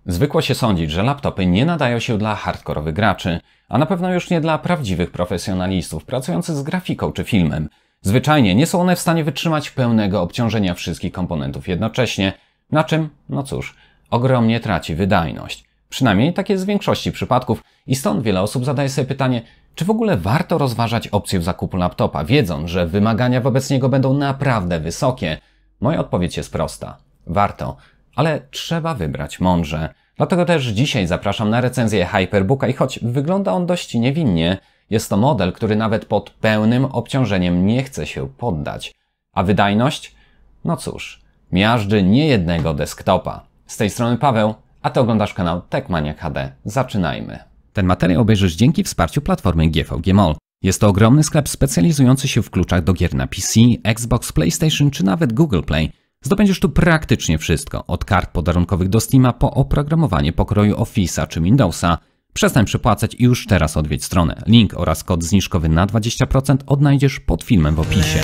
Zwykło się sądzić, że laptopy nie nadają się dla hardkorowych graczy, a na pewno już nie dla prawdziwych profesjonalistów pracujących z grafiką czy filmem. Zwyczajnie nie są one w stanie wytrzymać pełnego obciążenia wszystkich komponentów jednocześnie, na czym, no cóż, ogromnie traci wydajność. Przynajmniej tak jest w większości przypadków i stąd wiele osób zadaje sobie pytanie, czy w ogóle warto rozważać opcję zakupu laptopa, wiedząc, że wymagania wobec niego będą naprawdę wysokie? Moja odpowiedź jest prosta. Warto, ale trzeba wybrać mądrze. Dlatego też dzisiaj zapraszam na recenzję Hyperbooka i choć wygląda on dość niewinnie, jest to model, który nawet pod pełnym obciążeniem nie chce się poddać. A wydajność? No cóż, miażdży niejednego desktopa. Z tej strony Paweł, a ty oglądasz kanał Techmaniak HD. Zaczynajmy. Ten materiał obejrzysz dzięki wsparciu platformy GVG Mall. Jest to ogromny sklep specjalizujący się w kluczach do gier na PC, Xbox, PlayStation czy nawet Google Play. Zdobędziesz tu praktycznie wszystko, od kart podarunkowych do Steama po oprogramowanie pokroju Office'a czy Windowsa. Przestań przepłacać i już teraz odwiedź stronę. Link oraz kod zniżkowy na 20% odnajdziesz pod filmem w opisie.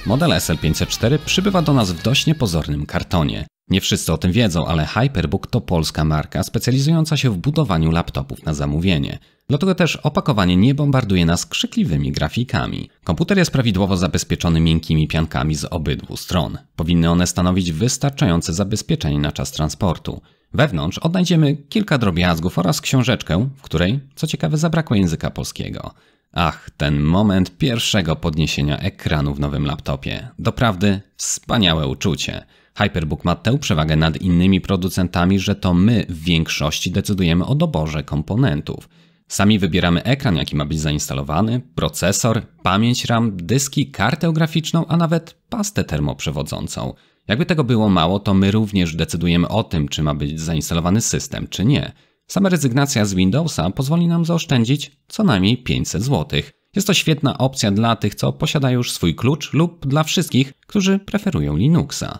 Model SL504 przybywa do nas w dość niepozornym kartonie. Nie wszyscy o tym wiedzą, ale Hyperbook to polska marka specjalizująca się w budowaniu laptopów na zamówienie. Dlatego też opakowanie nie bombarduje nas krzykliwymi grafikami. Komputer jest prawidłowo zabezpieczony miękkimi piankami z obydwu stron. Powinny one stanowić wystarczające zabezpieczenie na czas transportu. Wewnątrz odnajdziemy kilka drobiazgów oraz książeczkę, w której, co ciekawe, zabrakło języka polskiego. Ach, ten moment pierwszego podniesienia ekranu w nowym laptopie. Doprawdy wspaniałe uczucie. Hyperbook ma tę przewagę nad innymi producentami, że to my w większości decydujemy o doborze komponentów. Sami wybieramy ekran, jaki ma być zainstalowany, procesor, pamięć RAM, dyski, kartę graficzną, a nawet pastę termoprzewodzącą. Jakby tego było mało, to my również decydujemy o tym, czy ma być zainstalowany system, czy nie. Sama rezygnacja z Windowsa pozwoli nam zaoszczędzić co najmniej 500 zł. Jest to świetna opcja dla tych, co posiadają już swój klucz lub dla wszystkich, którzy preferują Linuxa.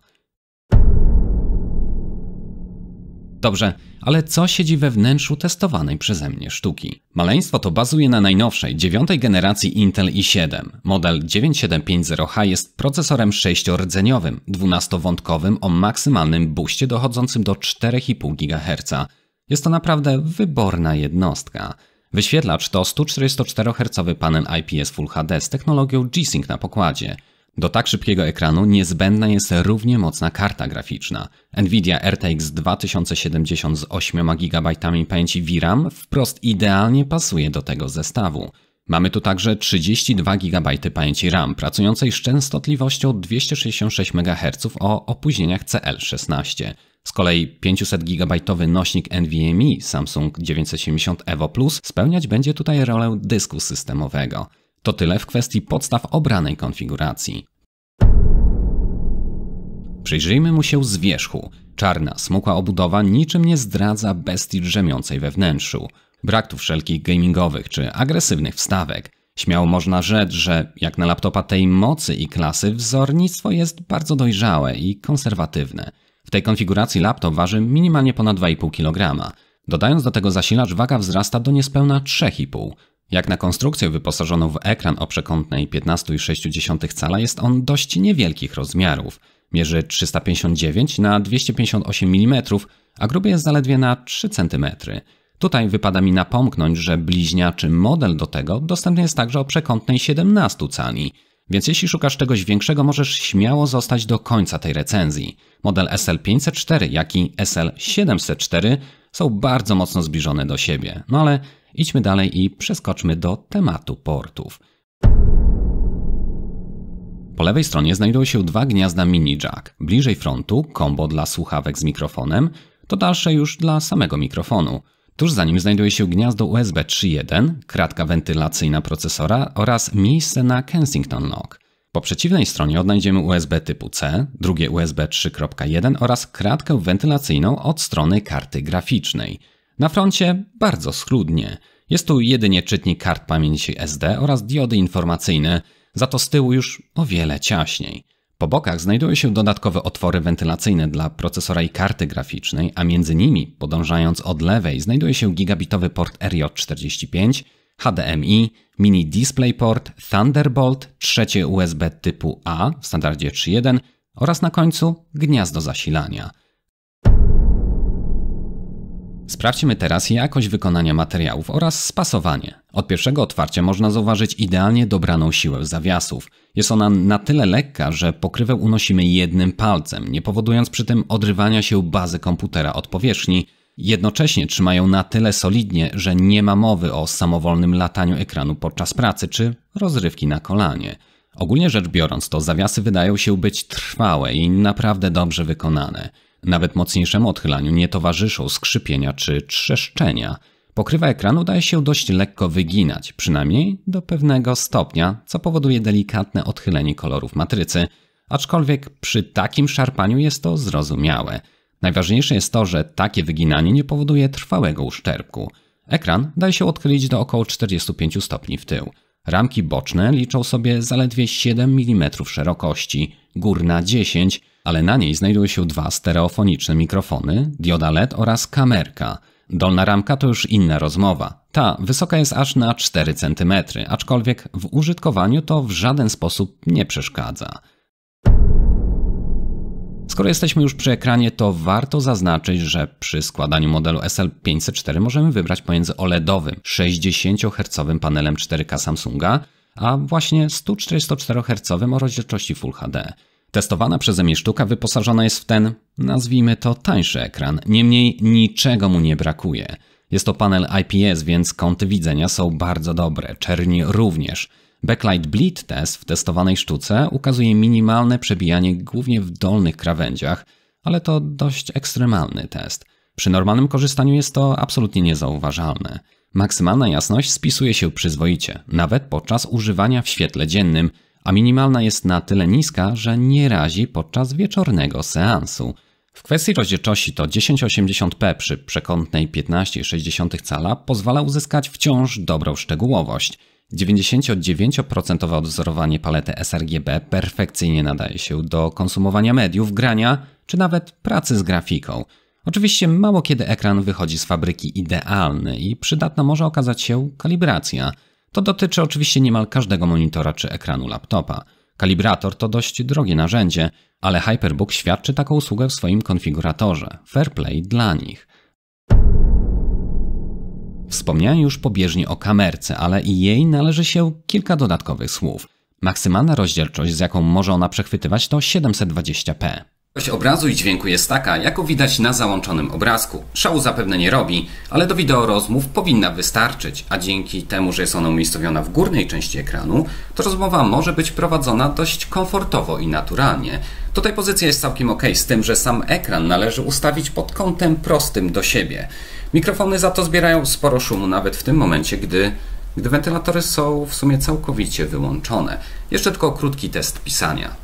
Dobrze, ale co siedzi we wnętrzu testowanej przeze mnie sztuki? Maleństwo to bazuje na najnowszej, 9. generacji Intel i7. Model 9750H jest procesorem 6-rdzeniowym, 12-wątkowym o maksymalnym booście dochodzącym do 4,5 GHz. Jest to naprawdę wyborna jednostka. Wyświetlacz to 144 Hz panel IPS Full HD z technologią G-Sync na pokładzie. Do tak szybkiego ekranu niezbędna jest równie mocna karta graficzna. Nvidia RTX 2070 z 8 GB pamięci VRAM wprost idealnie pasuje do tego zestawu. Mamy tu także 32 GB pamięci RAM pracującej z częstotliwością 266 MHz o opóźnieniach CL16. Z kolei 500 GB nośnik NVMe Samsung 970 EVO Plus spełniać będzie tutaj rolę dysku systemowego. To tyle w kwestii podstaw obranej konfiguracji. Przyjrzyjmy mu się z wierzchu. Czarna, smukła obudowa niczym nie zdradza bestii drzemiącej we wnętrzu. Brak tu wszelkich gamingowych czy agresywnych wstawek. Śmiało można rzec, że jak na laptopa tej mocy i klasy wzornictwo jest bardzo dojrzałe i konserwatywne. W tej konfiguracji laptop waży minimalnie ponad 2,5 kg. Dodając do tego zasilacz, waga wzrasta do niespełna 3,5 kg. Jak na konstrukcję wyposażoną w ekran o przekątnej 15,6 cala jest on dość niewielkich rozmiarów. Mierzy 359 na 258 mm, a gruby jest zaledwie na 3 cm. Tutaj wypada mi napomknąć, że bliźniaczy model do tego dostępny jest także o przekątnej 17 cali. Więc jeśli szukasz czegoś większego, możesz śmiało zostać do końca tej recenzji. Model SL504, jak i SL704 są bardzo mocno zbliżone do siebie. No ale idźmy dalej i przeskoczmy do tematu portów. Po lewej stronie znajdują się dwa gniazda mini jack. Bliżej frontu kombo dla słuchawek z mikrofonem, to dalsze już dla samego mikrofonu. Tuż za nim znajduje się gniazdo USB 3.1, kratka wentylacyjna procesora oraz miejsce na Kensington Lock. Po przeciwnej stronie odnajdziemy USB typu C, drugie USB 3.1 oraz kratkę wentylacyjną od strony karty graficznej. Na froncie bardzo schludnie. Jest tu jedynie czytnik kart pamięci SD oraz diody informacyjne, za to z tyłu już o wiele ciaśniej. Po bokach znajdują się dodatkowe otwory wentylacyjne dla procesora i karty graficznej, a między nimi, podążając od lewej, znajduje się gigabitowy port RJ45, HDMI, mini DisplayPort, Thunderbolt, trzecie USB typu A w standardzie 3.1 oraz na końcu gniazdo zasilania. Sprawdźmy teraz jakość wykonania materiałów oraz spasowanie. Od pierwszego otwarcia można zauważyć idealnie dobraną siłę zawiasów. Jest ona na tyle lekka, że pokrywę unosimy jednym palcem, nie powodując przy tym odrywania się bazy komputera od powierzchni. Jednocześnie trzymają na tyle solidnie, że nie ma mowy o samowolnym lataniu ekranu podczas pracy czy rozrywki na kolanie. Ogólnie rzecz biorąc, to zawiasy wydają się być trwałe i naprawdę dobrze wykonane. Nawet mocniejszemu odchylaniu nie towarzyszą skrzypienia czy trzeszczenia. Pokrywa ekranu daje się dość lekko wyginać, przynajmniej do pewnego stopnia, co powoduje delikatne odchylenie kolorów matrycy, aczkolwiek przy takim szarpaniu jest to zrozumiałe. Najważniejsze jest to, że takie wyginanie nie powoduje trwałego uszczerbku. Ekran daje się odchylić do około 45 stopni w tył. Ramki boczne liczą sobie zaledwie 7 mm szerokości, górna 10, ale na niej znajdują się dwa stereofoniczne mikrofony, dioda LED oraz kamerka. Dolna ramka to już inna rozmowa. Ta wysoka jest aż na 4 cm, aczkolwiek w użytkowaniu to w żaden sposób nie przeszkadza. Skoro jesteśmy już przy ekranie, to warto zaznaczyć, że przy składaniu modelu SL504 możemy wybrać pomiędzy OLEDowym 60 Hz panelem 4K Samsunga, a właśnie 144 Hz o rozdzielczości Full HD. Testowana przeze mnie sztuka wyposażona jest w ten, nazwijmy to, tańszy ekran, niemniej niczego mu nie brakuje. Jest to panel IPS, więc kąty widzenia są bardzo dobre, czerni również. Backlight Bleed test w testowanej sztuce ukazuje minimalne przebijanie głównie w dolnych krawędziach, ale to dość ekstremalny test. Przy normalnym korzystaniu jest to absolutnie niezauważalne. Maksymalna jasność spisuje się przyzwoicie, nawet podczas używania w świetle dziennym, a minimalna jest na tyle niska, że nie razi podczas wieczornego seansu. W kwestii rozdzielczości to 1080p przy przekątnej 15,6 cala pozwala uzyskać wciąż dobrą szczegółowość. 99% odwzorowanie palety sRGB perfekcyjnie nadaje się do konsumowania mediów, grania czy nawet pracy z grafiką. Oczywiście mało kiedy ekran wychodzi z fabryki idealny i przydatna może okazać się kalibracja. To dotyczy oczywiście niemal każdego monitora czy ekranu laptopa. Kalibrator to dość drogie narzędzie, ale Hyperbook świadczy taką usługę w swoim konfiguratorze. Fair play dla nich. Wspomniałem już pobieżnie o kamerce, ale i jej należy się kilka dodatkowych słów. Maksymalna rozdzielczość, z jaką może ona przechwytywać, to 720p. Jakość obrazu i dźwięku jest taka, jaką widać na załączonym obrazku. Szału zapewne nie robi, ale do wideo rozmów powinna wystarczyć, a dzięki temu, że jest ona umiejscowiona w górnej części ekranu, to rozmowa może być prowadzona dość komfortowo i naturalnie. Tutaj pozycja jest całkiem ok, z tym, że sam ekran należy ustawić pod kątem prostym do siebie. Mikrofony za to zbierają sporo szumu nawet w tym momencie, gdy wentylatory są w sumie całkowicie wyłączone. Jeszcze tylko krótki test pisania.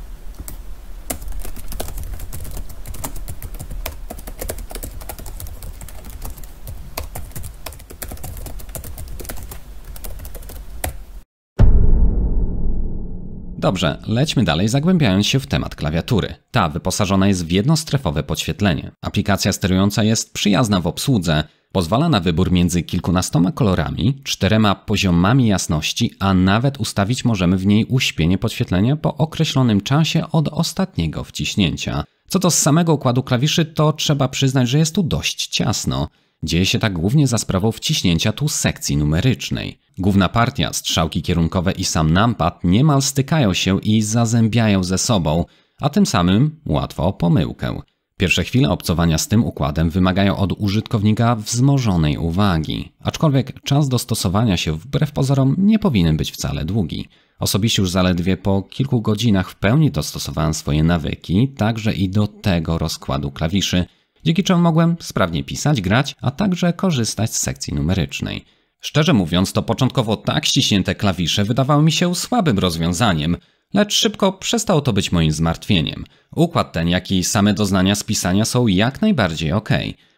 Dobrze, lećmy dalej, zagłębiając się w temat klawiatury. Ta wyposażona jest w jednostrefowe podświetlenie. Aplikacja sterująca jest przyjazna w obsłudze. Pozwala na wybór między kilkunastoma kolorami, 4 poziomami jasności, a nawet ustawić możemy w niej uśpienie podświetlenia po określonym czasie od ostatniego wciśnięcia. Co do samego układu klawiszy, to trzeba przyznać, że jest tu dość ciasno. Dzieje się tak głównie za sprawą wciśnięcia tu sekcji numerycznej. Główna partia, strzałki kierunkowe i sam numpad niemal stykają się i zazębiają ze sobą, a tym samym łatwo o pomyłkę. Pierwsze chwile obcowania z tym układem wymagają od użytkownika wzmożonej uwagi, aczkolwiek czas dostosowania się wbrew pozorom nie powinien być wcale długi. Osobiście już zaledwie po kilku godzinach w pełni dostosowałem swoje nawyki, także i do tego rozkładu klawiszy, dzięki czemu mogłem sprawnie pisać, grać, a także korzystać z sekcji numerycznej. Szczerze mówiąc, to początkowo tak ściśnięte klawisze wydawały mi się słabym rozwiązaniem, lecz szybko przestało to być moim zmartwieniem. Układ ten, jak i same doznania z pisania są jak najbardziej ok.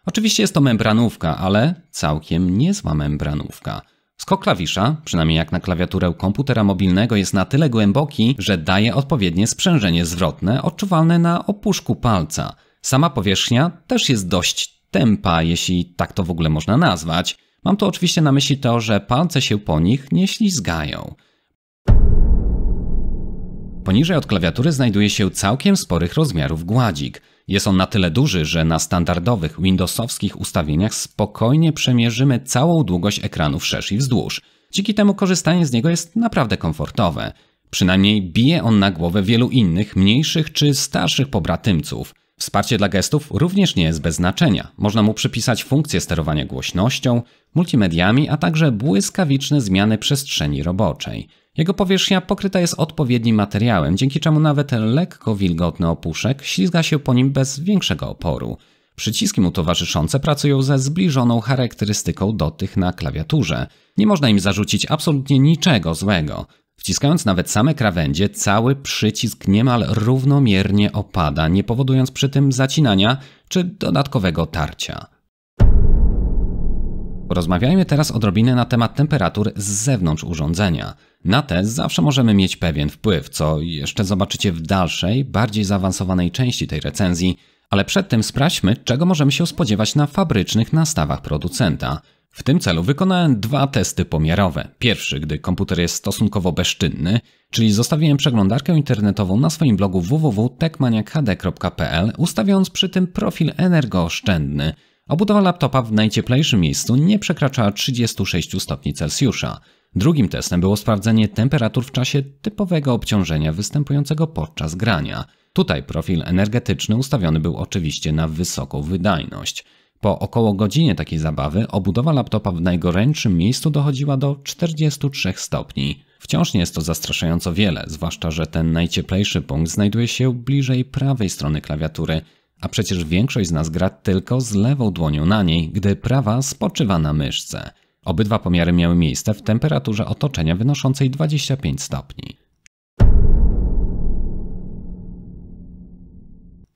Oczywiście jest to membranówka, ale całkiem niezła membranówka. Skok klawisza, przynajmniej jak na klawiaturę komputera mobilnego, jest na tyle głęboki, że daje odpowiednie sprzężenie zwrotne odczuwalne na opuszku palca. Sama powierzchnia też jest dość tępa, jeśli tak to w ogóle można nazwać. Mam tu oczywiście na myśli to, że palce się po nich nie ślizgają. Poniżej od klawiatury znajduje się całkiem sporych rozmiarów gładzik. Jest on na tyle duży, że na standardowych windowsowskich ustawieniach spokojnie przemierzymy całą długość ekranu wszerz i wzdłuż. Dzięki temu korzystanie z niego jest naprawdę komfortowe. Przynajmniej bije on na głowę wielu innych, mniejszych czy starszych pobratymców. Wsparcie dla gestów również nie jest bez znaczenia. Można mu przypisać funkcję sterowania głośnością, multimediami, a także błyskawiczne zmiany przestrzeni roboczej. Jego powierzchnia pokryta jest odpowiednim materiałem, dzięki czemu nawet lekko wilgotny opuszek ślizga się po nim bez większego oporu. Przyciski mu towarzyszące pracują ze zbliżoną charakterystyką do tych na klawiaturze. Nie można im zarzucić absolutnie niczego złego. Wciskając nawet same krawędzie, cały przycisk niemal równomiernie opada, nie powodując przy tym zacinania czy dodatkowego tarcia. Porozmawiajmy teraz odrobinę na temat temperatur z zewnątrz urządzenia. Na te zawsze możemy mieć pewien wpływ, co jeszcze zobaczycie w dalszej, bardziej zaawansowanej części tej recenzji, ale przed tym sprawdźmy, czego możemy się spodziewać na fabrycznych nastawach producenta. W tym celu wykonałem 2 testy pomiarowe. Pierwszy, gdy komputer jest stosunkowo bezczynny, czyli zostawiłem przeglądarkę internetową na swoim blogu www.techmaniakhd.pl, ustawiając przy tym profil energooszczędny. Obudowa laptopa w najcieplejszym miejscu nie przekraczała 36 stopni Celsjusza. Drugim testem było sprawdzenie temperatur w czasie typowego obciążenia występującego podczas grania. Tutaj profil energetyczny ustawiony był oczywiście na wysoką wydajność. Po około godzinie takiej zabawy obudowa laptopa w najgorętszym miejscu dochodziła do 43 stopni. Wciąż nie jest to zastraszająco wiele, zwłaszcza że ten najcieplejszy punkt znajduje się bliżej prawej strony klawiatury, a przecież większość z nas gra tylko z lewą dłonią na niej, gdy prawa spoczywa na myszce. Obydwa pomiary miały miejsce w temperaturze otoczenia wynoszącej 25 stopni.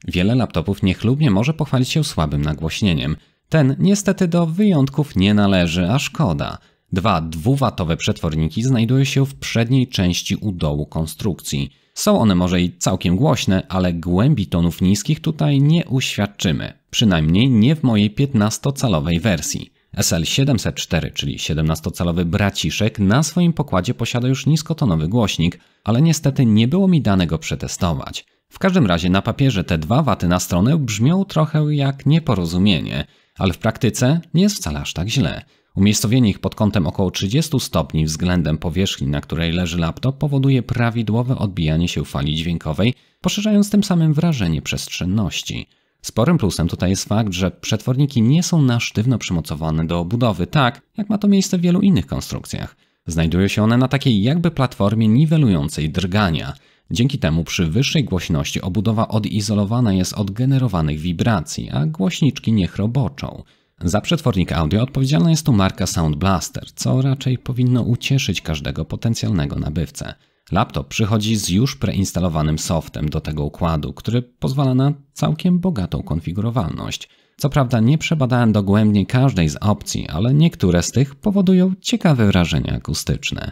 Wiele laptopów niechlubnie może pochwalić się słabym nagłośnieniem. Ten niestety do wyjątków nie należy, a szkoda. 2 dwuwatowe przetworniki znajdują się w przedniej części u dołu konstrukcji. Są one może i całkiem głośne, ale głębi tonów niskich tutaj nie uświadczymy. Przynajmniej nie w mojej 15-calowej wersji. SL704, czyli 17-calowy braciszek, na swoim pokładzie posiada już niskotonowy głośnik, ale niestety nie było mi dane go przetestować. W każdym razie na papierze te 2 waty na stronę brzmią trochę jak nieporozumienie, ale w praktyce nie jest wcale aż tak źle. Umiejscowienie ich pod kątem około 30 stopni względem powierzchni, na której leży laptop, powoduje prawidłowe odbijanie się fali dźwiękowej, poszerzając tym samym wrażenie przestrzenności. Sporym plusem tutaj jest fakt, że przetworniki nie są na sztywno przymocowane do obudowy, tak jak ma to miejsce w wielu innych konstrukcjach. Znajdują się one na takiej jakby platformie niwelującej drgania. Dzięki temu przy wyższej głośności obudowa odizolowana jest od generowanych wibracji, a głośniczki nie chroboczą. Za przetwornik audio odpowiedzialna jest tu marka Sound Blaster, co raczej powinno ucieszyć każdego potencjalnego nabywcę. Laptop przychodzi z już preinstalowanym softem do tego układu, który pozwala na całkiem bogatą konfigurowalność. Co prawda nie przebadałem dogłębnie każdej z opcji, ale niektóre z tych powodują ciekawe wrażenia akustyczne.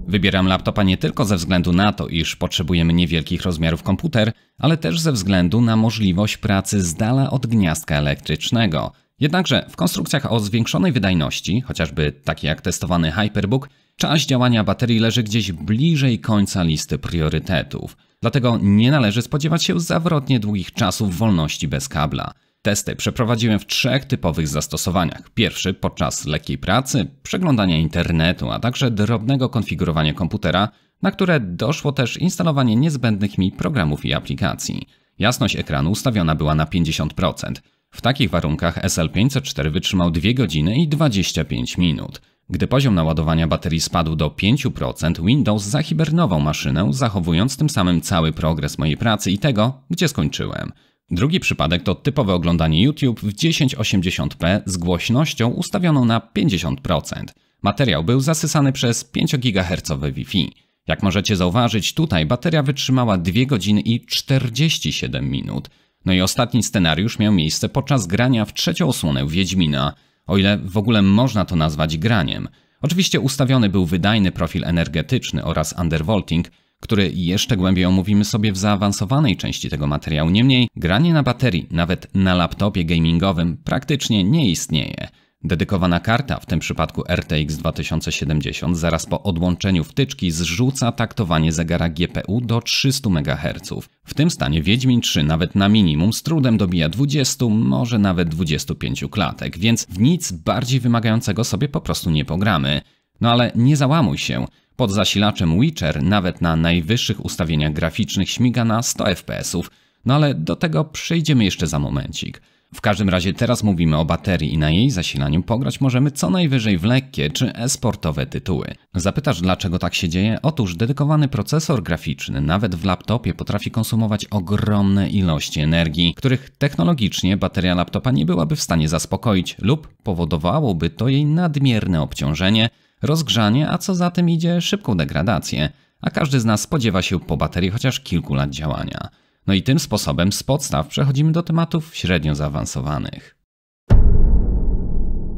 Wybieram laptopa nie tylko ze względu na to, iż potrzebujemy niewielkich rozmiarów komputer, ale też ze względu na możliwość pracy z dala od gniazdka elektrycznego. Jednakże w konstrukcjach o zwiększonej wydajności, chociażby takie jak testowany Hyperbook, czas działania baterii leży gdzieś bliżej końca listy priorytetów. Dlatego nie należy spodziewać się zawrotnie długich czasów wolności bez kabla. Testy przeprowadziłem w 3 typowych zastosowaniach. Pierwszy podczas lekkiej pracy, przeglądania internetu, a także drobnego konfigurowania komputera, na które doszło też instalowanie niezbędnych mi programów i aplikacji. Jasność ekranu ustawiona była na 50%. W takich warunkach SL504 wytrzymał 2 godziny i 25 minut. Gdy poziom naładowania baterii spadł do 5%, Windows zahibernował maszynę, zachowując tym samym cały progres mojej pracy i tego, gdzie skończyłem. Drugi przypadek to typowe oglądanie YouTube w 1080p z głośnością ustawioną na 50%. Materiał był zasysany przez 5 GHz Wi-Fi. Jak możecie zauważyć, tutaj bateria wytrzymała 2 godziny i 47 minut. No i ostatni scenariusz miał miejsce podczas grania w 3. odsłonę Wiedźmina, o ile w ogóle można to nazwać graniem. Oczywiście ustawiony był wydajny profil energetyczny oraz undervolting, który jeszcze głębiej omówimy sobie w zaawansowanej części tego materiału. Niemniej granie na baterii, nawet na laptopie gamingowym, praktycznie nie istnieje. Dedykowana karta, w tym przypadku RTX 2070, zaraz po odłączeniu wtyczki zrzuca taktowanie zegara GPU do 300 MHz. W tym stanie Wiedźmin 3 nawet na minimum z trudem dobija 20, może nawet 25 klatek, więc w nic bardziej wymagającego sobie po prostu nie pogramy. No ale nie załamuj się. Pod zasilaczem Witcher nawet na najwyższych ustawieniach graficznych śmiga na 100 fps, no ale do tego przejdziemy jeszcze za momencik. W każdym razie teraz mówimy o baterii i na jej zasilaniu pograć możemy co najwyżej w lekkie czy e-sportowe tytuły. Zapytasz, dlaczego tak się dzieje? Otóż dedykowany procesor graficzny nawet w laptopie potrafi konsumować ogromne ilości energii, których technologicznie bateria laptopa nie byłaby w stanie zaspokoić lub powodowałoby to jej nadmierne obciążenie, rozgrzanie, a co za tym idzie szybką degradację, a każdy z nas spodziewa się po baterii chociaż kilku lat działania. No i tym sposobem z podstaw przechodzimy do tematów średnio zaawansowanych.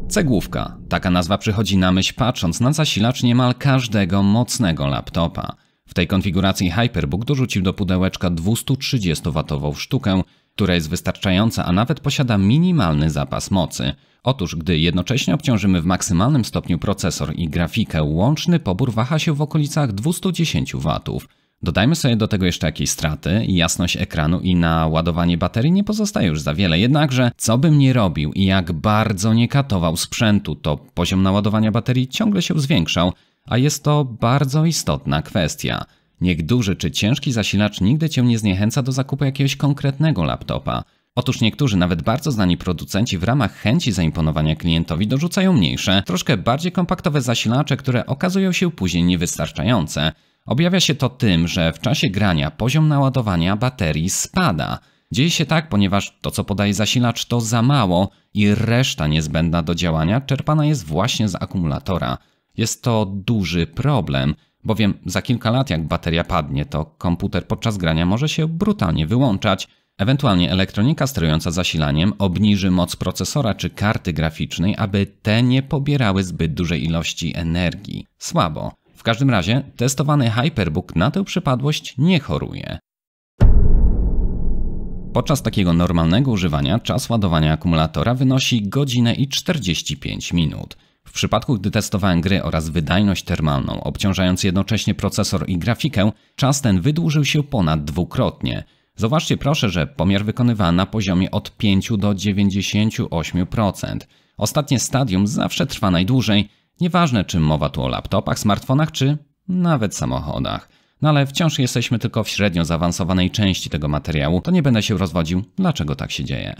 Cegłówka. Taka nazwa przychodzi na myśl patrząc na zasilacz niemal każdego mocnego laptopa. W tej konfiguracji Hyperbook dorzucił do pudełeczka 230W sztukę, która jest wystarczająca, a nawet posiada minimalny zapas mocy. Otóż, gdy jednocześnie obciążymy w maksymalnym stopniu procesor i grafikę, łączny pobór waha się w okolicach 210W. Dodajmy sobie do tego jeszcze jakieś straty, jasność ekranu i na ładowanie baterii nie pozostaje już za wiele. Jednakże, co bym nie robił i jak bardzo nie katował sprzętu, to poziom naładowania baterii ciągle się zwiększał, a jest to bardzo istotna kwestia. Niech duży czy ciężki zasilacz nigdy Cię nie zniechęca do zakupu jakiegoś konkretnego laptopa. Otóż niektórzy, nawet bardzo znani producenci w ramach chęci zaimponowania klientowi dorzucają mniejsze, troszkę bardziej kompaktowe zasilacze, które okazują się później niewystarczające. Objawia się to tym, że w czasie grania poziom naładowania baterii spada. Dzieje się tak, ponieważ to, co podaje zasilacz, to za mało i reszta niezbędna do działania czerpana jest właśnie z akumulatora. Jest to duży problem, bowiem za kilka lat jak bateria padnie, to komputer podczas grania może się brutalnie wyłączać. Ewentualnie elektronika sterująca zasilaniem obniży moc procesora czy karty graficznej, aby te nie pobierały zbyt dużej ilości energii. Słabo. W każdym razie testowany Hyperbook na tę przypadłość nie choruje. Podczas takiego normalnego używania czas ładowania akumulatora wynosi godzinę i 45 minut. W przypadku, gdy testowałem gry oraz wydajność termalną, obciążając jednocześnie procesor i grafikę, czas ten wydłużył się ponad dwukrotnie. Zauważcie proszę, że pomiar wykonywałem na poziomie od 5 do 98%. Ostatnie stadium zawsze trwa najdłużej, nieważne czy mowa tu o laptopach, smartfonach czy nawet samochodach. No ale wciąż jesteśmy tylko w średnio zaawansowanej części tego materiału, to nie będę się rozwodził, dlaczego tak się dzieje.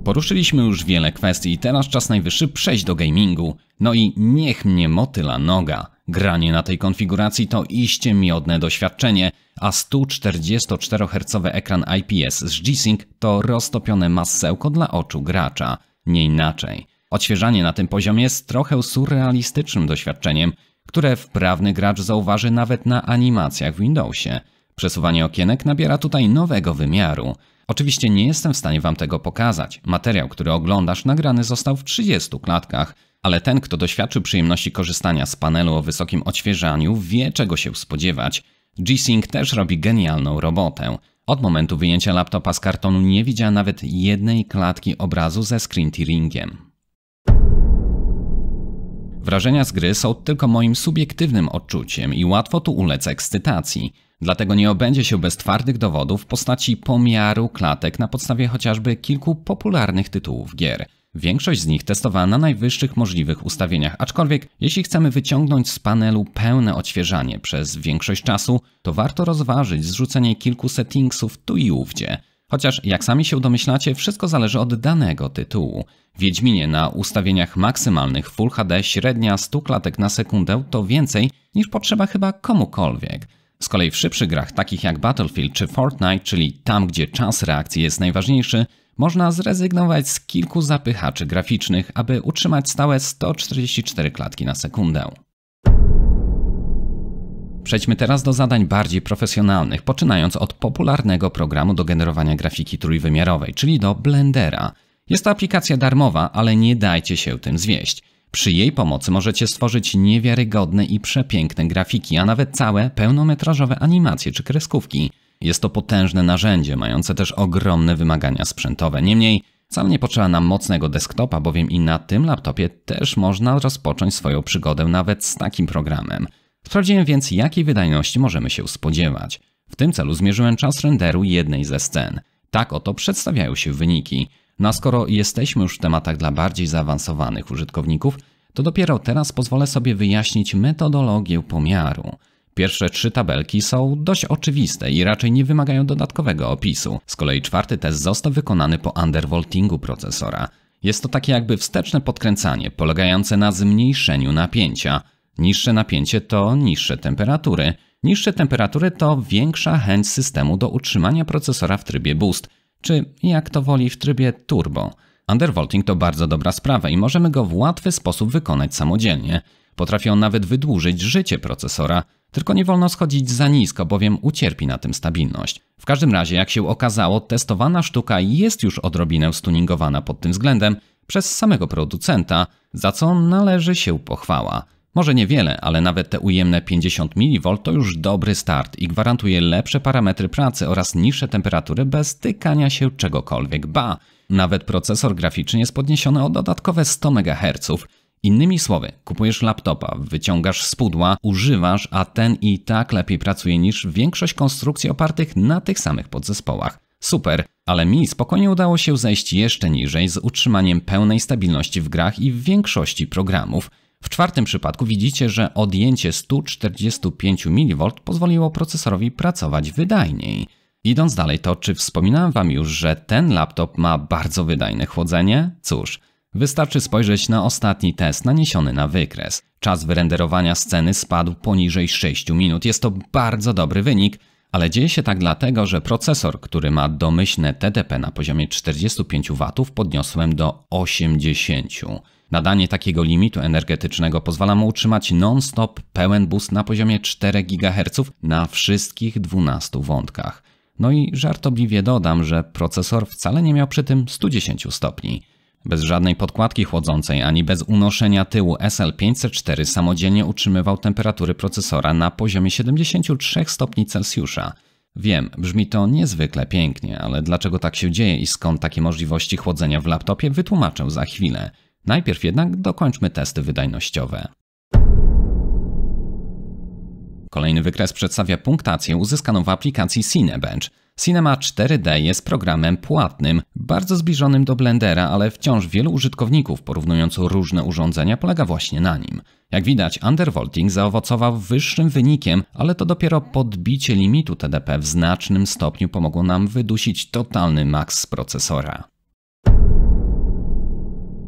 Poruszyliśmy już wiele kwestii i teraz czas najwyższy przejść do gamingu. No i niech mnie motyla noga. Granie na tej konfiguracji to iście miodne doświadczenie, a 144 Hz ekran IPS z G-Sync to roztopione masełko dla oczu gracza. Nie inaczej. Odświeżanie na tym poziomie jest trochę surrealistycznym doświadczeniem, które wprawny gracz zauważy nawet na animacjach w Windowsie. Przesuwanie okienek nabiera tutaj nowego wymiaru. Oczywiście nie jestem w stanie Wam tego pokazać. Materiał, który oglądasz, nagrany został w 30 klatkach, ale ten, kto doświadczył przyjemności korzystania z panelu o wysokim odświeżaniu, wie, czego się spodziewać. G-Sync też robi genialną robotę. Od momentu wyjęcia laptopa z kartonu nie widziałem nawet jednej klatki obrazu ze screen tearingiem. Wrażenia z gry są tylko moim subiektywnym odczuciem i łatwo tu ulec ekscytacji. Dlatego nie obędzie się bez twardych dowodów w postaci pomiaru klatek na podstawie chociażby kilku popularnych tytułów gier. Większość z nich testowała na najwyższych możliwych ustawieniach, aczkolwiek jeśli chcemy wyciągnąć z panelu pełne odświeżanie przez większość czasu, to warto rozważyć zrzucenie kilku settingsów tu i ówdzie. Chociaż jak sami się domyślacie, wszystko zależy od danego tytułu. W Wiedźminie na ustawieniach maksymalnych Full HD średnia 100 klatek na sekundę to więcej niż potrzeba chyba komukolwiek. Z kolei w szybszych grach takich jak Battlefield czy Fortnite, czyli tam gdzie czas reakcji jest najważniejszy, można zrezygnować z kilku zapychaczy graficznych, aby utrzymać stałe 144 klatki na sekundę. Przejdźmy teraz do zadań bardziej profesjonalnych, poczynając od popularnego programu do generowania grafiki trójwymiarowej, czyli do Blendera. Jest to aplikacja darmowa, ale nie dajcie się tym zwieść. Przy jej pomocy możecie stworzyć niewiarygodne i przepiękne grafiki, a nawet całe, pełnometrażowe animacje czy kreskówki. Jest to potężne narzędzie, mające też ogromne wymagania sprzętowe. Niemniej, Wcale nie potrzeba nam mocnego desktopa, bowiem i na tym laptopie też można rozpocząć swoją przygodę nawet z takim programem. Sprawdziłem więc, jakiej wydajności możemy się spodziewać. W tym celu zmierzyłem czas renderu jednej ze scen. Tak oto przedstawiają się wyniki. No a skoro jesteśmy już w tematach dla bardziej zaawansowanych użytkowników, to dopiero teraz pozwolę sobie wyjaśnić metodologię pomiaru. Pierwsze 3 tabelki są dość oczywiste i raczej nie wymagają dodatkowego opisu. Z kolei 4. test został wykonany po undervoltingu procesora. Jest to takie jakby wsteczne podkręcanie, polegające na zmniejszeniu napięcia. Niższe napięcie to niższe temperatury. Niższe temperatury to większa chęć systemu do utrzymania procesora w trybie boost, czy jak to woli w trybie turbo. Undervolting to bardzo dobra sprawa i możemy go w łatwy sposób wykonać samodzielnie. Potrafi on nawet wydłużyć życie procesora, tylko nie wolno schodzić za nisko, bowiem ucierpi na tym stabilność. W każdym razie, jak się okazało, testowana sztuka jest już odrobinę stuningowana pod tym względem przez samego producenta, za co należy się pochwała. Może niewiele, ale nawet te ujemne 50 mV to już dobry start i gwarantuje lepsze parametry pracy oraz niższe temperatury bez tykania się czegokolwiek. Ba, nawet procesor graficzny jest podniesiony o dodatkowe 100 MHz. Innymi słowy, kupujesz laptopa, wyciągasz z pudła, używasz, a ten i tak lepiej pracuje niż większość konstrukcji opartych na tych samych podzespołach. Super, ale mi spokojnie udało się zejść jeszcze niżej z utrzymaniem pełnej stabilności w grach i w większości programów. W 4. przypadku widzicie, że odjęcie 145 mV pozwoliło procesorowi pracować wydajniej. Idąc dalej, to czy wspominałem Wam już, że ten laptop ma bardzo wydajne chłodzenie? Cóż, wystarczy spojrzeć na ostatni test naniesiony na wykres. Czas wyrenderowania sceny spadł poniżej 6 minut. Jest to bardzo dobry wynik, ale dzieje się tak dlatego, że procesor, który ma domyślne TDP na poziomie 45 W, podniosłem do 80. Nadanie takiego limitu energetycznego pozwala mu utrzymać non-stop pełen boost na poziomie 4 GHz na wszystkich 12 wątkach. No i żartobliwie dodam, że procesor wcale nie miał przy tym 110 stopni. Bez żadnej podkładki chłodzącej ani bez unoszenia tyłu SL504 samodzielnie utrzymywał temperatury procesora na poziomie 73 stopni Celsjusza. Wiem, brzmi to niezwykle pięknie, ale dlaczego tak się dzieje i skąd takie możliwości chłodzenia w laptopie, wytłumaczę za chwilę. Najpierw jednak dokończmy testy wydajnościowe. Kolejny wykres przedstawia punktację uzyskaną w aplikacji Cinebench. Cinema 4D jest programem płatnym, bardzo zbliżonym do Blendera, ale wciąż wielu użytkowników porównując różne urządzenia polega właśnie na nim. Jak widać, undervolting zaowocował wyższym wynikiem, ale to dopiero podbicie limitu TDP w znacznym stopniu pomogło nam wydusić totalny maks z procesora.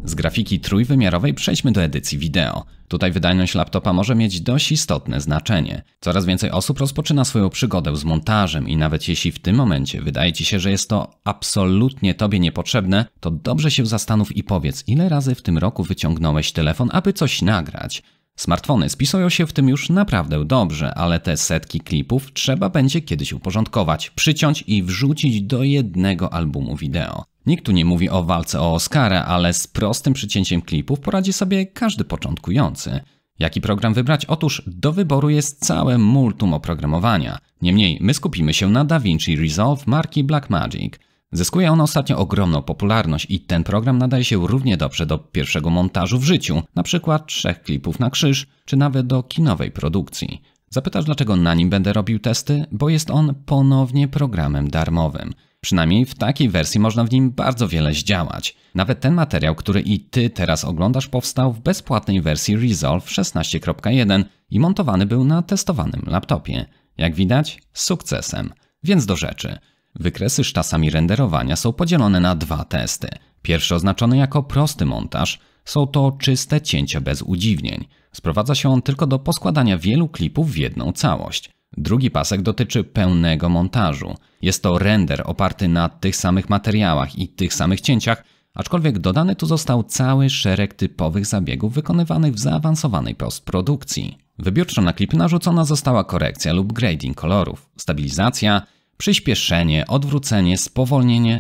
Z grafiki trójwymiarowej przejdźmy do edycji wideo. Tutaj wydajność laptopa może mieć dość istotne znaczenie. Coraz więcej osób rozpoczyna swoją przygodę z montażem i nawet jeśli w tym momencie wydaje Ci się, że jest to absolutnie Tobie niepotrzebne, to dobrze się zastanów i powiedz, ile razy w tym roku wyciągnąłeś telefon, aby coś nagrać. Smartfony spisują się w tym już naprawdę dobrze, ale te setki klipów trzeba będzie kiedyś uporządkować, przyciąć i wrzucić do jednego albumu wideo. Nikt tu nie mówi o walce o Oscara, ale z prostym przycięciem klipów poradzi sobie każdy początkujący. Jaki program wybrać? Otóż do wyboru jest całe multum oprogramowania. Niemniej my skupimy się na DaVinci Resolve marki Blackmagic. Zyskuje on ostatnio ogromną popularność i ten program nadaje się równie dobrze do pierwszego montażu w życiu, np. 3 klipów na krzyż, czy nawet do kinowej produkcji. Zapytasz, dlaczego na nim będę robił testy? Bo jest on ponownie programem darmowym. Przynajmniej w takiej wersji można w nim bardzo wiele zdziałać. Nawet ten materiał, który i Ty teraz oglądasz, powstał w bezpłatnej wersji Resolve 16.1 i montowany był na testowanym laptopie. Jak widać, z sukcesem. Więc do rzeczy. Wykresy z czasami renderowania są podzielone na 2 testy. Pierwszy oznaczony jako prosty montaż. Są to czyste cięcia bez udziwnień. Sprowadza się on tylko do poskładania wielu klipów w jedną całość. Drugi pasek dotyczy pełnego montażu. Jest to render oparty na tych samych materiałach i tych samych cięciach, aczkolwiek dodany tu został cały szereg typowych zabiegów wykonywanych w zaawansowanej postprodukcji. Wybiórczo na klip narzucona została korekcja lub grading kolorów, stabilizacja, przyspieszenie, odwrócenie,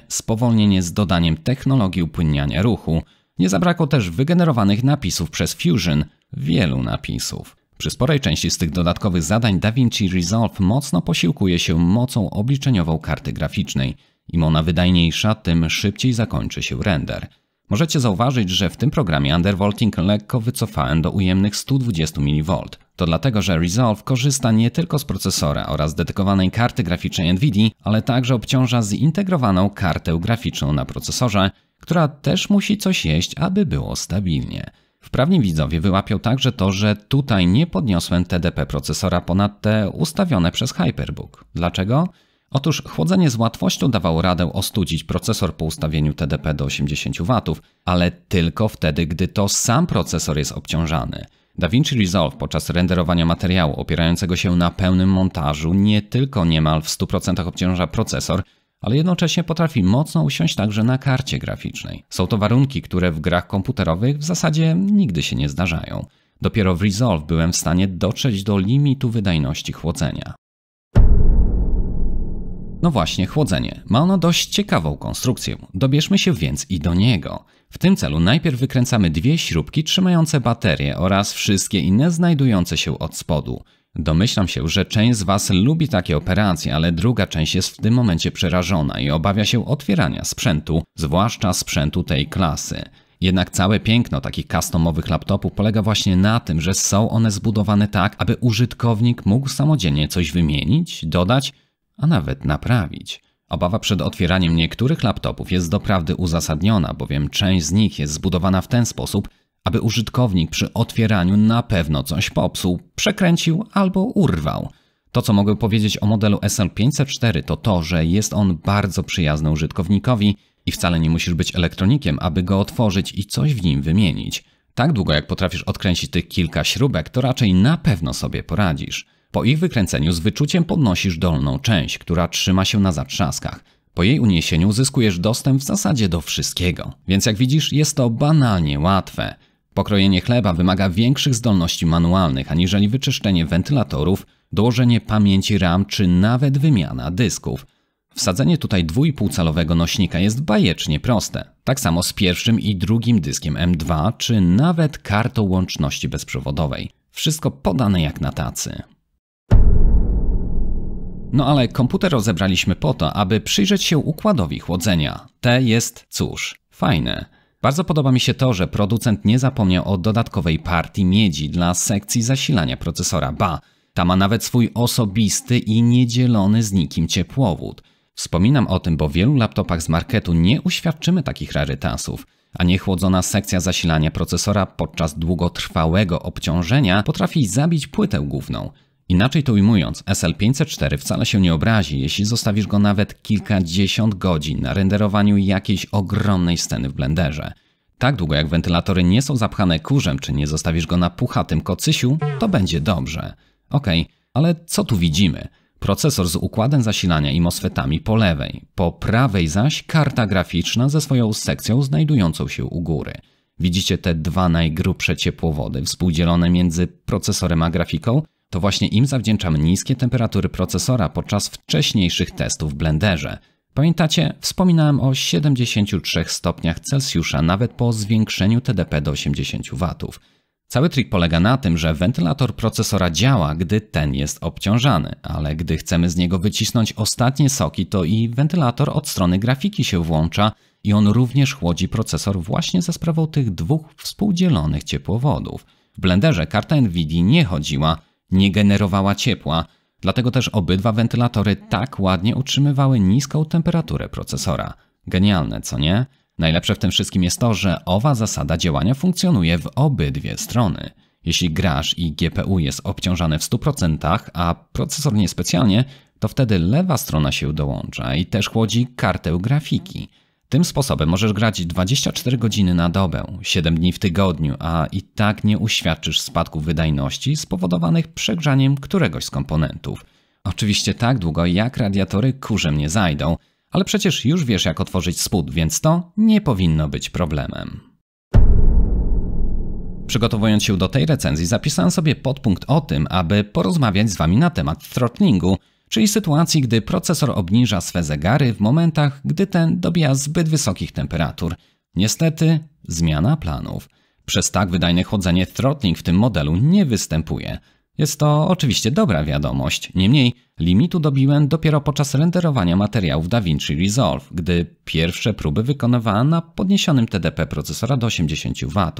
spowolnienie z dodaniem technologii upłynniania ruchu. Nie zabrakło też wygenerowanych napisów przez Fusion, wielu napisów. Przy sporej części z tych dodatkowych zadań DaVinci Resolve mocno posiłkuje się mocą obliczeniową karty graficznej. Im ona wydajniejsza, tym szybciej zakończy się render. Możecie zauważyć, że w tym programie undervolting lekko wycofałem do ujemnych 120 mV. To dlatego, że Resolve korzysta nie tylko z procesora oraz dedykowanej karty graficznej NVIDIA, ale także obciąża zintegrowaną kartę graficzną na procesorze, która też musi coś jeść, aby było stabilnie. Wprawni widzowie wyłapią także to, że tutaj nie podniosłem TDP procesora ponad te ustawione przez Hyperbook. Dlaczego? Otóż chłodzenie z łatwością dawało radę ostudzić procesor po ustawieniu TDP do 80 W, ale tylko wtedy, gdy to sam procesor jest obciążany. DaVinci Resolve podczas renderowania materiału opierającego się na pełnym montażu nie tylko niemal w 100% obciąża procesor, ale jednocześnie potrafi mocno usiąść także na karcie graficznej. Są to warunki, które w grach komputerowych w zasadzie nigdy się nie zdarzają. Dopiero w Resolve byłem w stanie dotrzeć do limitu wydajności chłodzenia. No właśnie, chłodzenie. Ma ono dość ciekawą konstrukcję. Dobierzmy się więc i do niego. W tym celu najpierw wykręcamy dwie śrubki trzymające baterię oraz wszystkie inne znajdujące się od spodu. Domyślam się, że część z Was lubi takie operacje, ale druga część jest w tym momencie przerażona i obawia się otwierania sprzętu, zwłaszcza sprzętu tej klasy. Jednak całe piękno takich customowych laptopów polega właśnie na tym, że są one zbudowane tak, aby użytkownik mógł samodzielnie coś wymienić, dodać, a nawet naprawić. Obawa przed otwieraniem niektórych laptopów jest doprawdy uzasadniona, bowiem część z nich jest zbudowana w ten sposób, aby użytkownik przy otwieraniu na pewno coś popsuł, przekręcił albo urwał. To, co mogę powiedzieć o modelu SL504, to to, że jest on bardzo przyjazny użytkownikowi i wcale nie musisz być elektronikiem, aby go otworzyć i coś w nim wymienić. Tak długo jak potrafisz odkręcić tych kilka śrubek, to raczej na pewno sobie poradzisz. Po ich wykręceniu z wyczuciem podnosisz dolną część, która trzyma się na zatrzaskach. Po jej uniesieniu uzyskujesz dostęp w zasadzie do wszystkiego. Więc jak widzisz, jest to banalnie łatwe. Pokrojenie chleba wymaga większych zdolności manualnych, aniżeli wyczyszczenie wentylatorów, dołożenie pamięci RAM czy nawet wymiana dysków. Wsadzenie tutaj 2,5-calowego nośnika jest bajecznie proste. Tak samo z pierwszym i drugim dyskiem M2 czy nawet kartą łączności bezprzewodowej. Wszystko podane jak na tacy. No ale komputer rozebraliśmy po to, aby przyjrzeć się układowi chłodzenia. Te jest, cóż, fajne. Bardzo podoba mi się to, że producent nie zapomniał o dodatkowej partii miedzi dla sekcji zasilania procesora. Ba, ta ma nawet swój osobisty i niedzielony z nikim ciepłowód. Wspominam o tym, bo w wielu laptopach z marketu nie uświadczymy takich rarytasów, a niechłodzona sekcja zasilania procesora podczas długotrwałego obciążenia potrafi zabić płytę główną. Inaczej to ujmując, SL504 wcale się nie obrazi, jeśli zostawisz go nawet kilkadziesiąt godzin na renderowaniu jakiejś ogromnej sceny w Blenderze. Tak długo jak wentylatory nie są zapchane kurzem, czy nie zostawisz go na puchatym kocysiu, to będzie dobrze. Okej, ale co tu widzimy? Procesor z układem zasilania i MOSFETami po lewej, po prawej zaś karta graficzna ze swoją sekcją znajdującą się u góry. Widzicie te dwa najgrubsze ciepłowody współdzielone między procesorem a grafiką? To właśnie im zawdzięczamy niskie temperatury procesora podczas wcześniejszych testów w Blenderze. Pamiętacie? Wspominałem o 73 stopniach Celsjusza nawet po zwiększeniu TDP do 80 W. Cały trik polega na tym, że wentylator procesora działa, gdy ten jest obciążany, ale gdy chcemy z niego wycisnąć ostatnie soki, to i wentylator od strony grafiki się włącza i on również chłodzi procesor właśnie za sprawą tych dwóch współdzielonych ciepłowodów. W Blenderze karta NVIDIA nie chodziła, nie generowała ciepła, dlatego też obydwa wentylatory tak ładnie utrzymywały niską temperaturę procesora. Genialne, co nie? Najlepsze w tym wszystkim jest to, że owa zasada działania funkcjonuje w obydwie strony. Jeśli grasz i GPU jest obciążane w 100%, a procesor niespecjalnie, to wtedy lewa strona się dołącza i też chłodzi kartę grafiki. Tym sposobem możesz grać 24 godziny na dobę, 7 dni w tygodniu, a i tak nie uświadczysz spadków wydajności spowodowanych przegrzaniem któregoś z komponentów. Oczywiście tak długo jak radiatory kurzem nie zajdą, ale przecież już wiesz jak otworzyć spód, więc to nie powinno być problemem. Przygotowując się do tej recenzji zapisałem sobie podpunkt o tym, aby porozmawiać z Wami na temat throttlingu, czyli sytuacji, gdy procesor obniża swe zegary w momentach, gdy ten dobija zbyt wysokich temperatur. Niestety, zmiana planów. Przez tak wydajne chłodzenie throttling w tym modelu nie występuje. Jest to oczywiście dobra wiadomość, niemniej limitu dobiłem dopiero podczas renderowania materiałów DaVinci Resolve, gdy pierwsze próby wykonywałem na podniesionym TDP procesora do 80 W.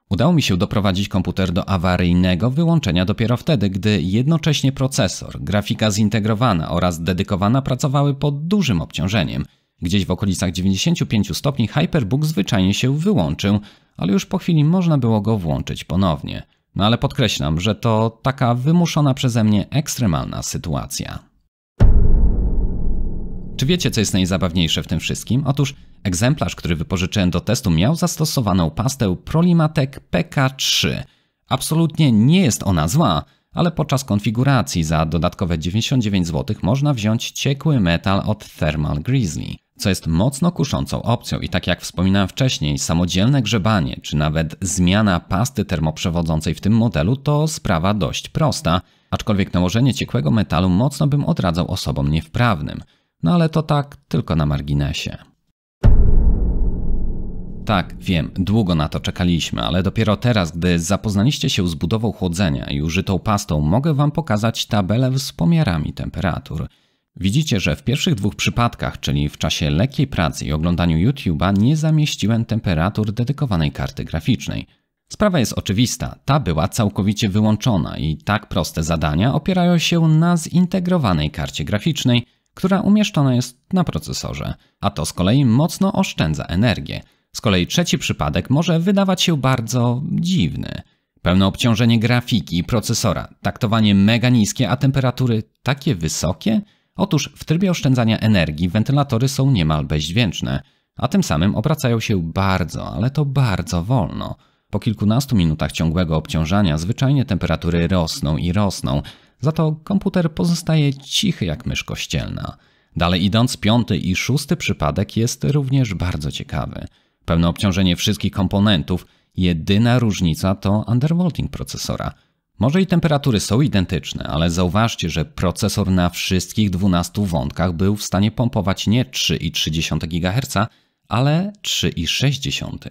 Udało mi się doprowadzić komputer do awaryjnego wyłączenia dopiero wtedy, gdy jednocześnie procesor, grafika zintegrowana oraz dedykowana pracowały pod dużym obciążeniem. Gdzieś w okolicach 95 stopni Hyperbook zwyczajnie się wyłączył, ale już po chwili można było go włączyć ponownie. No ale podkreślam, że to taka wymuszona przeze mnie ekstremalna sytuacja. Czy wiecie, co jest najzabawniejsze w tym wszystkim? Otóż egzemplarz, który wypożyczyłem do testu, miał zastosowaną pastę Prolimatek PK3. Absolutnie nie jest ona zła, ale podczas konfiguracji za dodatkowe 99 zł można wziąć ciekły metal od Thermal Grizzly, co jest mocno kuszącą opcją i tak jak wspominałem wcześniej, samodzielne grzebanie czy nawet zmiana pasty termoprzewodzącej w tym modelu to sprawa dość prosta, aczkolwiek nałożenie ciekłego metalu mocno bym odradzał osobom niewprawnym. No ale to tak tylko na marginesie. Tak, wiem, długo na to czekaliśmy, ale dopiero teraz, gdy zapoznaliście się z budową chłodzenia i użytą pastą, mogę Wam pokazać tabelę z pomiarami temperatur. Widzicie, że w pierwszych dwóch przypadkach, czyli w czasie lekkiej pracy i oglądaniu YouTube'a, nie zamieściłem temperatur dedykowanej karty graficznej. Sprawa jest oczywista, ta była całkowicie wyłączona i tak proste zadania opierają się na zintegrowanej karcie graficznej, która umieszczona jest na procesorze, a to z kolei mocno oszczędza energię. Z kolei trzeci przypadek może wydawać się bardzo dziwny. Pełne obciążenie grafiki i procesora, taktowanie mega niskie, a temperatury takie wysokie? Otóż w trybie oszczędzania energii wentylatory są niemal bezdźwięczne, a tym samym obracają się bardzo, ale to bardzo wolno. Po kilkunastu minutach ciągłego obciążania zwyczajnie temperatury rosną i rosną, za to komputer pozostaje cichy jak mysz kościelna. Dalej idąc, piąty i szósty przypadek jest również bardzo ciekawy. Pełne obciążenie wszystkich komponentów, jedyna różnica to undervolting procesora. Może i temperatury są identyczne, ale zauważcie, że procesor na wszystkich 12 wątkach był w stanie pompować nie 3,3 GHz, ale 3,6.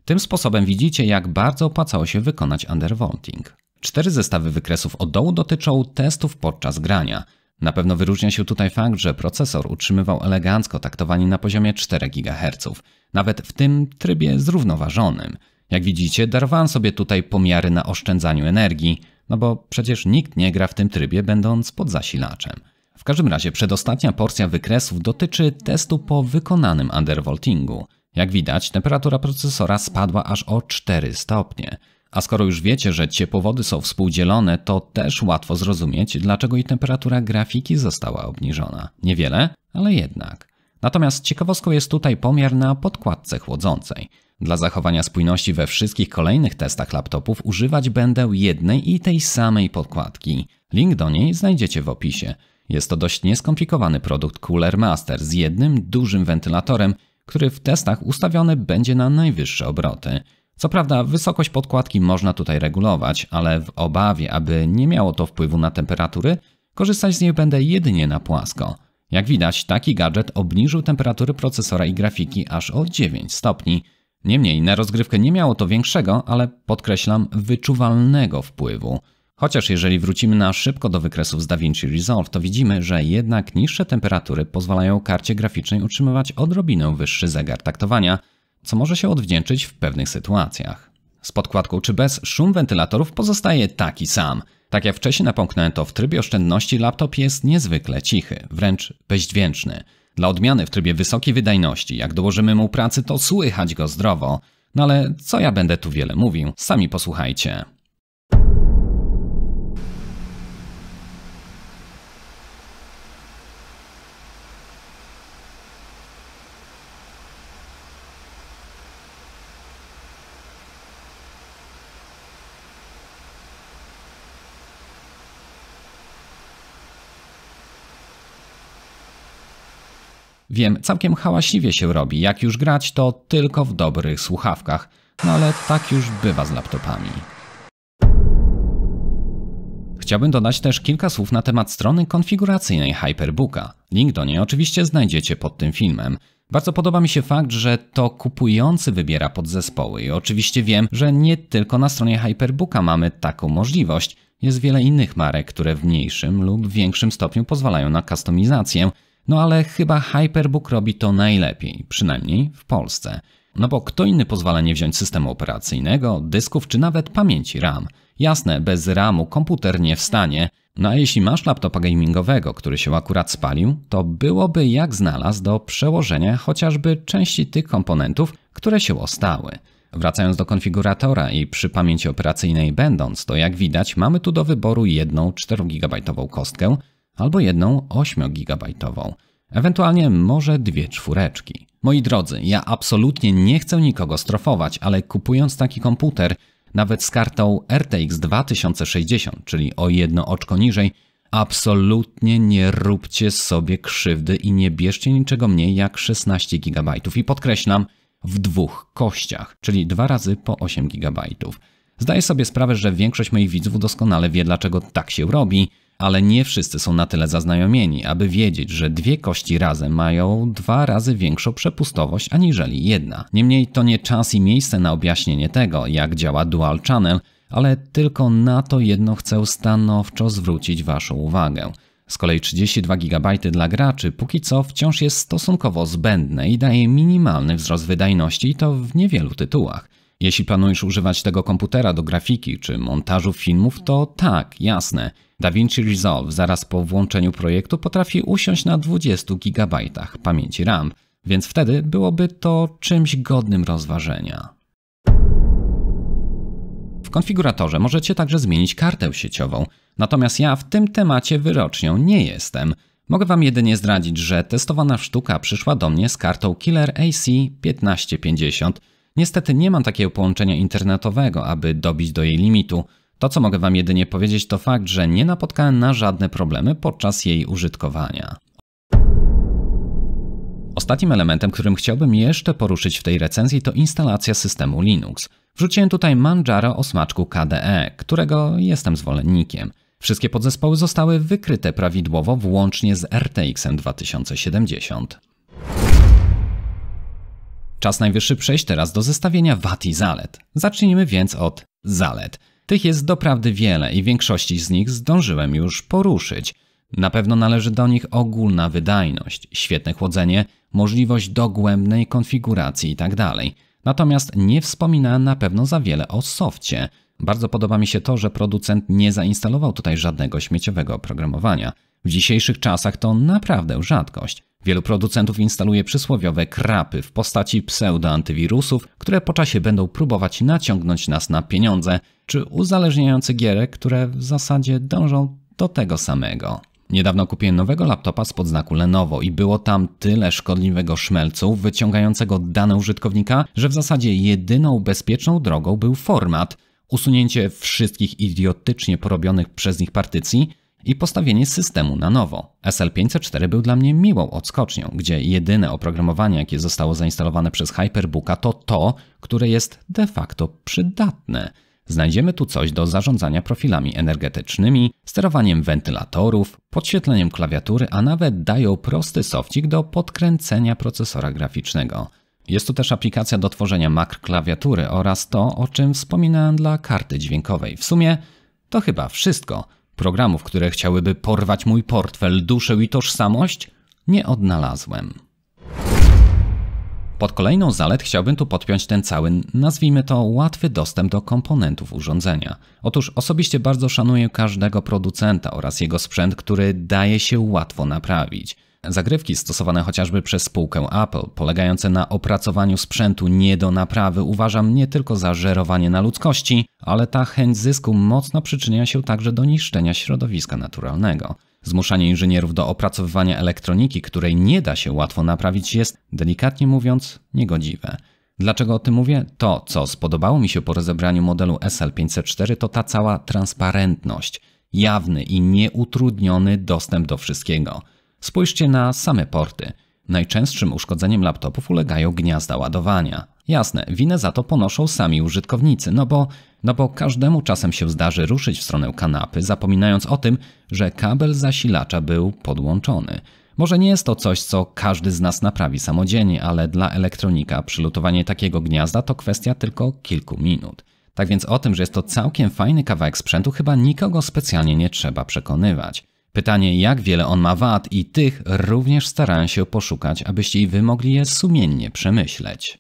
Tym sposobem widzicie, jak bardzo opłacało się wykonać undervolting. 4 zestawy wykresów od dołu dotyczą testów podczas grania. Na pewno wyróżnia się tutaj fakt, że procesor utrzymywał elegancko taktowanie na poziomie 4 GHz, nawet w tym trybie zrównoważonym. Jak widzicie, darowałem sobie tutaj pomiary na oszczędzaniu energii, no bo przecież nikt nie gra w tym trybie będąc pod zasilaczem. W każdym razie przedostatnia porcja wykresów dotyczy testu po wykonanym undervoltingu. Jak widać, temperatura procesora spadła aż o 4 stopnie. A skoro już wiecie, że ciepłowody są współdzielone, to też łatwo zrozumieć, dlaczego i temperatura grafiki została obniżona. Niewiele, ale jednak. Natomiast ciekawostką jest tutaj pomiar na podkładce chłodzącej. Dla zachowania spójności we wszystkich kolejnych testach laptopów używać będę jednej i tej samej podkładki. Link do niej znajdziecie w opisie. Jest to dość nieskomplikowany produkt Cooler Master z jednym dużym wentylatorem, który w testach ustawiony będzie na najwyższe obroty. Co prawda wysokość podkładki można tutaj regulować, ale w obawie, aby nie miało to wpływu na temperatury, korzystać z niej będę jedynie na płasko. Jak widać, taki gadżet obniżył temperatury procesora i grafiki aż o 9 stopni. Niemniej na rozgrywkę nie miało to większego, ale podkreślam, wyczuwalnego wpływu. Chociaż jeżeli wrócimy na szybko do wykresów z DaVinci Resolve, to widzimy, że jednak niższe temperatury pozwalają karcie graficznej utrzymywać odrobinę wyższy zegar taktowania, co może się odwdzięczyć w pewnych sytuacjach. Z podkładką czy bez, szum wentylatorów pozostaje taki sam. Tak jak wcześniej napomknąłem, to w trybie oszczędności laptop jest niezwykle cichy, wręcz bezdźwięczny. Dla odmiany w trybie wysokiej wydajności, jak dołożymy mu pracy, to słychać go zdrowo. No ale co ja będę tu wiele mówił, sami posłuchajcie. Wiem, całkiem hałaśliwie się robi, jak już grać to tylko w dobrych słuchawkach, no ale tak już bywa z laptopami. Chciałbym dodać też kilka słów na temat strony konfiguracyjnej Hyperbooka. Link do niej oczywiście znajdziecie pod tym filmem. Bardzo podoba mi się fakt, że to kupujący wybiera podzespoły i oczywiście wiem, że nie tylko na stronie Hyperbooka mamy taką możliwość. Jest wiele innych marek, które w mniejszym lub większym stopniu pozwalają na kustomizację, no ale chyba Hyperbook robi to najlepiej, przynajmniej w Polsce. No bo kto inny pozwala nie wziąć systemu operacyjnego, dysków czy nawet pamięci RAM? Jasne, bez RAM-u komputer nie wstanie, no a jeśli masz laptopa gamingowego, który się akurat spalił, to byłoby jak znalazł do przełożenia chociażby części tych komponentów, które się ostały. Wracając do konfiguratora i przy pamięci operacyjnej będąc, to jak widać mamy tu do wyboru jedną 4 GB kostkę albo jedną 8 GB, ewentualnie może 2 czwóreczki. Moi drodzy, ja absolutnie nie chcę nikogo strofować, ale kupując taki komputer, nawet z kartą RTX 2060, czyli o jedno oczko niżej, absolutnie nie róbcie sobie krzywdy i nie bierzcie niczego mniej jak 16 GB. I podkreślam, w 2 kościach, czyli 2 razy po 8 GB. Zdaję sobie sprawę, że większość moich widzów doskonale wie, dlaczego tak się robi, ale nie wszyscy są na tyle zaznajomieni, aby wiedzieć, że 2 kości razem mają 2 razy większą przepustowość aniżeli jedna. Niemniej to nie czas i miejsce na objaśnienie tego, jak działa Dual Channel, ale tylko na to jedno chcę stanowczo zwrócić Waszą uwagę. Z kolei 32 GB dla graczy póki co wciąż jest stosunkowo zbędne i daje minimalny wzrost wydajności i to w niewielu tytułach. Jeśli planujesz używać tego komputera do grafiki czy montażu filmów, to tak, jasne. DaVinci Resolve zaraz po włączeniu projektu potrafi usiąść na 20 GB pamięci RAM, więc wtedy byłoby to czymś godnym rozważenia. W konfiguratorze możecie także zmienić kartę sieciową, natomiast ja w tym temacie wyrocznią nie jestem. Mogę Wam jedynie zdradzić, że testowana sztuka przyszła do mnie z kartą Killer AC 1550. Niestety nie mam takiego połączenia internetowego, aby dobić do jej limitu. To, co mogę Wam jedynie powiedzieć, to fakt, że nie napotkałem na żadne problemy podczas jej użytkowania. Ostatnim elementem, którym chciałbym jeszcze poruszyć w tej recenzji, to instalacja systemu Linux. Wrzuciłem tutaj Manjaro o smaczku KDE, którego jestem zwolennikiem. Wszystkie podzespoły zostały wykryte prawidłowo, włącznie z RTX 2070. Czas najwyższy przejść teraz do zestawienia wad i zalet. Zacznijmy więc od zalet. Tych jest doprawdy wiele i większości z nich zdążyłem już poruszyć. Na pewno należy do nich ogólna wydajność, świetne chłodzenie, możliwość dogłębnej konfiguracji itd. Natomiast nie wspominałem na pewno za wiele o softie. Bardzo podoba mi się to, że producent nie zainstalował tutaj żadnego śmieciowego oprogramowania. W dzisiejszych czasach to naprawdę rzadkość. Wielu producentów instaluje przysłowiowe krapy w postaci pseudo-antywirusów, które po czasie będą próbować naciągnąć nas na pieniądze, czy uzależniające gierek, które w zasadzie dążą do tego samego. Niedawno kupiłem nowego laptopa spod znaku Lenovo i było tam tyle szkodliwego szmelcu wyciągającego dane użytkownika, że w zasadzie jedyną bezpieczną drogą był format, usunięcie wszystkich idiotycznie porobionych przez nich partycji i postawienie systemu na nowo. SL504 był dla mnie miłą odskocznią, gdzie jedyne oprogramowanie, jakie zostało zainstalowane przez Hyperbooka, to to, które jest de facto przydatne. Znajdziemy tu coś do zarządzania profilami energetycznymi, sterowaniem wentylatorów, podświetleniem klawiatury, a nawet dają prosty sofcik do podkręcenia procesora graficznego. Jest tu też aplikacja do tworzenia makr klawiatury oraz to, o czym wspominałem dla karty dźwiękowej. W sumie to chyba wszystko. Programów, które chciałyby porwać mój portfel, duszę i tożsamość, nie odnalazłem. Pod kolejną zalet chciałbym tu podpiąć ten cały, nazwijmy to, łatwy dostęp do komponentów urządzenia. Otóż osobiście bardzo szanuję każdego producenta oraz jego sprzęt, który daje się łatwo naprawić. Zagrywki stosowane chociażby przez spółkę Apple, polegające na opracowaniu sprzętu nie do naprawy, uważam nie tylko za żerowanie na ludzkości, ale ta chęć zysku mocno przyczynia się także do niszczenia środowiska naturalnego. Zmuszanie inżynierów do opracowywania elektroniki, której nie da się łatwo naprawić, jest, delikatnie mówiąc, niegodziwe. Dlaczego o tym mówię? To, co spodobało mi się po rozebraniu modelu SL504, to ta cała transparentność, jawny i nieutrudniony dostęp do wszystkiego. Spójrzcie na same porty. Najczęstszym uszkodzeniem laptopów ulegają gniazda ładowania. Jasne, winę za to ponoszą sami użytkownicy, no bo każdemu czasem się zdarzy ruszyć w stronę kanapy, zapominając o tym, że kabel zasilacza był podłączony. Może nie jest to coś, co każdy z nas naprawi samodzielnie, ale dla elektronika przylutowanie takiego gniazda to kwestia tylko kilku minut. Tak więc o tym, że jest to całkiem fajny kawałek sprzętu, chyba nikogo specjalnie nie trzeba przekonywać. Pytanie, jak wiele on ma wad, i tych również starałem się poszukać, abyście i wy mogli je sumiennie przemyśleć.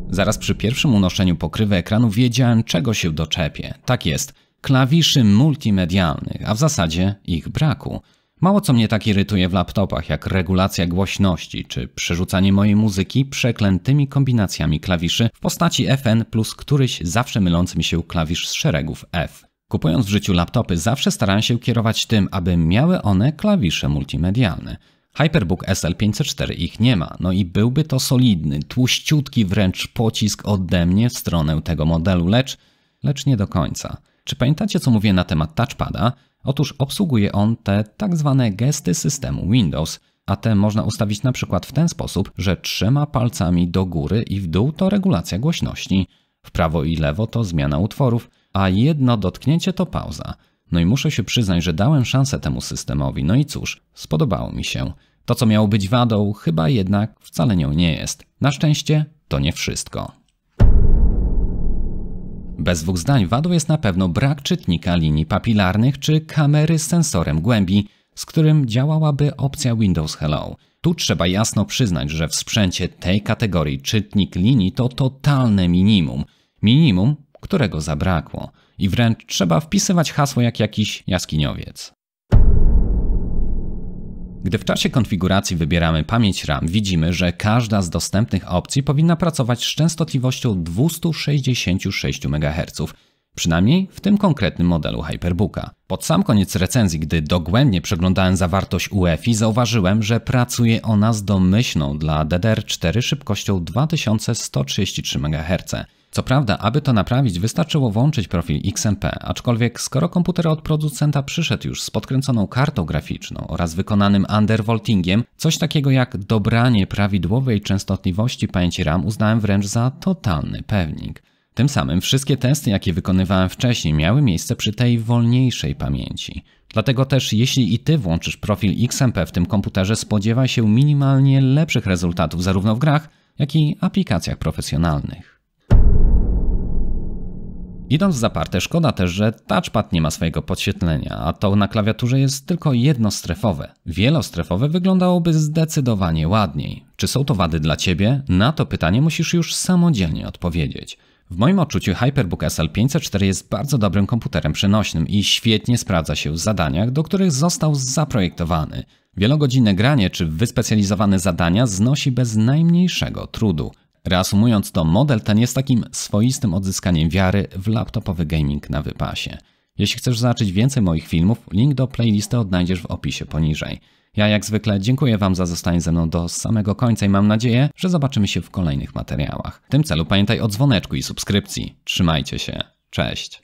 Zaraz przy pierwszym unoszeniu pokrywy ekranu wiedziałem, czego się doczepię. Tak jest, klawiszy multimedialnych, a w zasadzie ich braku. Mało co mnie tak irytuje w laptopach, jak regulacja głośności czy przerzucanie mojej muzyki przeklętymi kombinacjami klawiszy w postaci FN plus któryś zawsze mylący mi się klawisz z szeregów F. Kupując w życiu laptopy zawsze starałem się kierować tym, aby miały one klawisze multimedialne. HyperBook SL504 ich nie ma, no i byłby to solidny, tłuściutki wręcz pocisk ode mnie w stronę tego modelu, lecz nie do końca. Czy pamiętacie, co mówię na temat touchpada? Otóż obsługuje on te tak zwane gesty systemu Windows, a te można ustawić na przykład w ten sposób, że 3 palcami do góry i w dół to regulacja głośności, w prawo i lewo to zmiana utworów, a jedno dotknięcie to pauza. No i muszę się przyznać, że dałem szansę temu systemowi, no i cóż, spodobało mi się. To, co miało być wadą, chyba jednak wcale nią nie jest. Na szczęście to nie wszystko. Bez dwóch zdań wadą jest na pewno brak czytnika linii papilarnych czy kamery z sensorem głębi, z którym działałaby opcja Windows Hello. Tu trzeba jasno przyznać, że w sprzęcie tej kategorii czytnik linii to totalne minimum. Minimum, którego zabrakło. I wręcz trzeba wpisywać hasło jak jakiś jaskiniowiec. Gdy w czasie konfiguracji wybieramy pamięć RAM, widzimy, że każda z dostępnych opcji powinna pracować z częstotliwością 266 MHz, przynajmniej w tym konkretnym modelu HyperBooka. Pod sam koniec recenzji, gdy dogłębnie przeglądałem zawartość UEFI, zauważyłem, że pracuje ona z domyślną dla DDR4 szybkością 2133 MHz. Co prawda, aby to naprawić, wystarczyło włączyć profil XMP, aczkolwiek skoro komputer od producenta przyszedł już z podkręconą kartą graficzną oraz wykonanym undervoltingiem, coś takiego jak dobranie prawidłowej częstotliwości pamięci RAM uznałem wręcz za totalny pewnik. Tym samym wszystkie testy, jakie wykonywałem wcześniej, miały miejsce przy tej wolniejszej pamięci. Dlatego też jeśli i ty włączysz profil XMP w tym komputerze, spodziewaj się minimalnie lepszych rezultatów zarówno w grach, jak i aplikacjach profesjonalnych. Idąc w zaparte, szkoda też, że touchpad nie ma swojego podświetlenia, a to na klawiaturze jest tylko jednostrefowe. Wielostrefowe wyglądałoby zdecydowanie ładniej. Czy są to wady dla ciebie? Na to pytanie musisz już samodzielnie odpowiedzieć. W moim odczuciu HyperBook SL504 jest bardzo dobrym komputerem przenośnym i świetnie sprawdza się w zadaniach, do których został zaprojektowany. Wielogodzinne granie czy wyspecjalizowane zadania znosi bez najmniejszego trudu. Reasumując to, model ten jest takim swoistym odzyskaniem wiary w laptopowy gaming na wypasie. Jeśli chcesz zobaczyć więcej moich filmów, link do playlisty odnajdziesz w opisie poniżej. Ja jak zwykle dziękuję Wam za zostanie ze mną do samego końca i mam nadzieję, że zobaczymy się w kolejnych materiałach. W tym celu pamiętaj o dzwoneczku i subskrypcji. Trzymajcie się. Cześć.